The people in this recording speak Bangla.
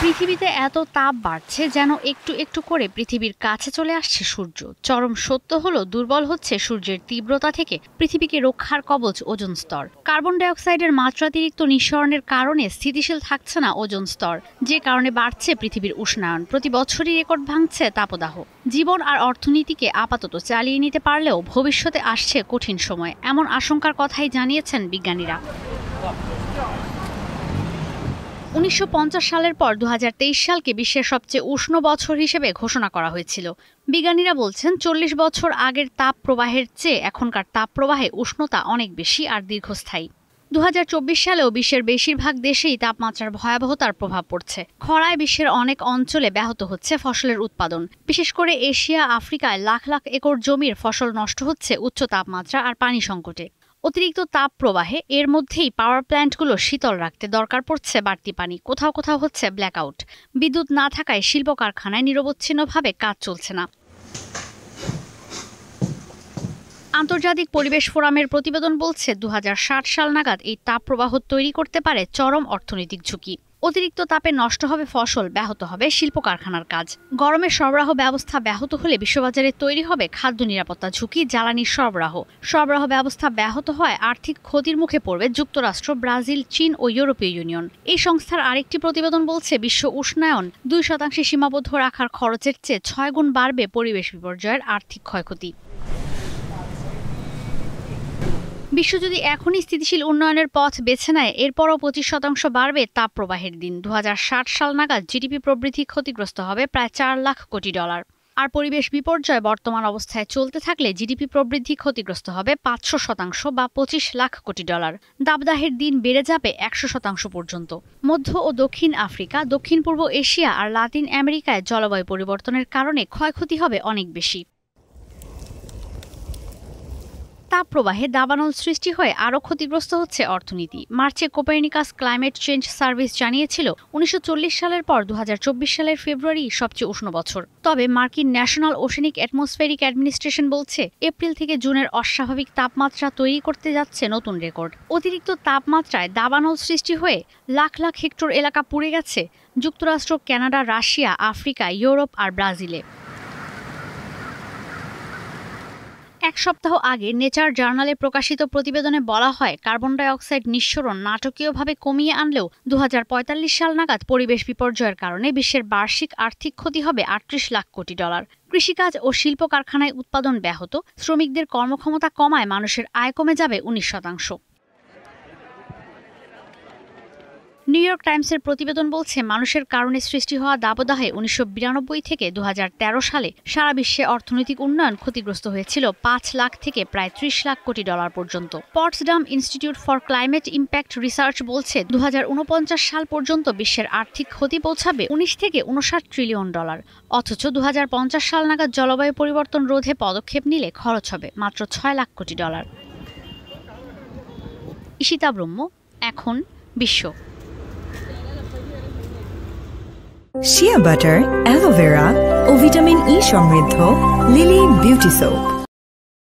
পৃথিবীতে এত তাপ বাড়ছে যেন একটু একটু করে পৃথিবীর কাছে চলে আসছে সূর্য। চরম সত্য হলো দুর্বল হচ্ছে সূর্যের তীব্রতা থেকে পৃথিবীকে রক্ষার কবচ ওজোন স্তর। কার্বন ডাইঅক্সাইডের মাত্রাতিরিক্ত নিঃসরণের কারণে স্থিতিশীল থাকছে না ওজোন স্তর, যে কারণে বাড়ছে পৃথিবীর উষ্ণায়ন। প্রতি বছরই রেকর্ড ভাঙছে তাপদাহ। জীবন আর অর্থনীতিকে আপাতত চালিয়ে নিতে পারলেও ভবিষ্যতে আসছে কঠিন সময়, এমন আশঙ্কার কথাই জানিয়েছেন বিজ্ঞানীরা। 1950 সালের পর 2023 সালকে বিশ্বের সবচেয়ে উষ্ণ বছর হিসেবে ঘোষণা করা হয়েছিল। বিজ্ঞানীরা বলছেন 40 বছর আগের তাপ প্রবাহের চেয়ে এখনকার তাপ প্রবাহে উষ্ণতা অনেক বেশি আর দীর্ঘস্থায়ী। 2024 সালেও বিশ্বের বেশিরভাগ দেশেই তাপমাত্রার ভয়াবহতার প্রভাব পড়ছে। খরায় বিশ্বের অনেক অঞ্চলে ব্যাহত হচ্ছে ফসলের উৎপাদন। বিশেষ করে এশিয়া, আফ্রিকায় লাখ লাখ একর জমির ফসল নষ্ট হচ্ছে উচ্চ তাপমাত্রা আর পানি সংকটে। অতিরিক্ত তাপ প্রবাহে এর মধ্যেই পাওয়ার প্ল্যান্টগুলো শীতল রাখতে দরকার পড়ছে বাড়তি পানি। কোথাও কোথাও হচ্ছে ব্ল্যাকআউট। বিদ্যুৎ না থাকায় শিল্প কারখানায় নিরবচ্ছিন্নভাবে কাজ চলছে না। আন্তর্জাতিক পরিবেশ ফোরামের প্রতিবেদন বলছে 2060 সাল নাগাদ এই তাপ প্রবাহ তৈরি করতে পারে চরম অর্থনৈতিক ঝুঁকি। অতিরিক্ত তাপে নষ্ট হবে ফসল, ব্যাহত হবে শিল্প কারখানার কাজ। গরমের সরবরাহ ব্যবস্থা ব্যাহত হলে বিশ্ববাজারে তৈরি হবে খাদ্য নিরাপত্তা ঝুঁকি, জ্বালানির সরবরাহ ব্যবস্থা ব্যাহত হয় আর্থিক ক্ষতির মুখে পড়বে যুক্তরাষ্ট্র, ব্রাজিল, চীন ও ইউরোপীয় ইউনিয়ন। এই সংস্থার আরেকটি প্রতিবেদন বলছে বিশ্ব উষ্ণায়ন 2% সীমাবদ্ধ রাখার খরচের চেয়ে 6 গুণ বাড়বে পরিবেশ বিপর্যয়ের আর্থিক ক্ষয়ক্ষতি। বিশ্ব যদি এখনই স্থিতিশীল উন্নয়নের পথ বেছে নেয়, এরপরও 25% বাড়বে তাপ প্রবাহের দিন। 2060 সাল নাগাদ জিডিপি প্রবৃদ্ধি ক্ষতিগ্রস্ত হবে প্রায় $4 লাখ কোটি। আর পরিবেশ বিপর্যয় বর্তমান অবস্থায় চলতে থাকলে জিডিপি প্রবৃদ্ধি ক্ষতিগ্রস্ত হবে 500% বা $25 লাখ কোটি। দাবদাহের দিন বেড়ে যাবে 100% পর্যন্ত। মধ্য ও দক্ষিণ আফ্রিকা, দক্ষিণ পূর্ব এশিয়া আর লাতিন আমেরিকায় জলবায়ু পরিবর্তনের কারণে ক্ষয়ক্ষতি হবে অনেক বেশি। তাপ প্রবাহে দাবানল সৃষ্টি হয়ে আরও ক্ষতিগ্রস্ত হচ্ছে অর্থনীতি। মার্চে কোপার্নিকাস ক্লাইমেট চেঞ্জ সার্ভিস জানিয়েছিল 1940 সালের পর 2024 সালের ফেব্রুয়ারি সবচেয়ে উষ্ণ বছর। তবে মার্কিন ন্যাশনাল ওশেনিক অ্যাটমসফেরিক অ্যাডমিনিস্ট্রেশন বলছে এপ্রিল থেকে জুনের অস্বাভাবিক তাপমাত্রা তৈরি করতে যাচ্ছে নতুন রেকর্ড। অতিরিক্ত তাপমাত্রায় দাবানল সৃষ্টি হয়ে লাখ লাখ হেক্টর এলাকা পুড়ে গেছে যুক্তরাষ্ট্র, কানাডা, রাশিয়া, আফ্রিকা, ইউরোপ আর ব্রাজিলে। এক সপ্তাহ আগে নেচার জার্নালে প্রকাশিত প্রতিবেদনে বলা হয় কার্বন ডাইঅক্সাইড নিঃসরণ নাটকীয়ভাবে কমিয়ে আনলেও 2045 সাল নাগাদ পরিবেশ বিপর্যয়ের কারণে বিশ্বের বার্ষিক আর্থিক ক্ষতি হবে $38 লাখ কোটি। কৃষিকাজ ও শিল্প কারখানায় উৎপাদন ব্যাহত, শ্রমিকদের কর্মক্ষমতা কমায় মানুষের আয় কমে যাবে 19%। নিউ ইয়র্ক টাইমসের প্রতিবেদন বলছে মানুষের কারণে সৃষ্টি হওয়া দাবদাহে 1992 থেকে 2013 সালে সারা বিশ্বে অর্থনৈতিক উন্নয়ন ক্ষতিগ্রস্ত হয়েছিল $5 লাখ থেকে প্রায় $30 লাখ কোটি পর্যন্ত। Potsdam institute for climate impact research বলছে 2049 সাল পর্যন্ত বিশ্বের আর্থিক ক্ষতি পৌঁছাবে $19 থেকে $59 ট্রিলিয়ন। অথচ 2050 সাল নাগাদ জলবায়ু পরিবর্তন রোধে পদক্ষেপ নিলে খরচ হবে মাত্র $6 লাখ কোটি। ঈশিতা ব্রহ্ম, এখন বিশ্ব। শিয়া বাটার, অ্যালোভেরা ও ভিটামিন ই সমৃদ্ধ লিলি বিউটি সোপ।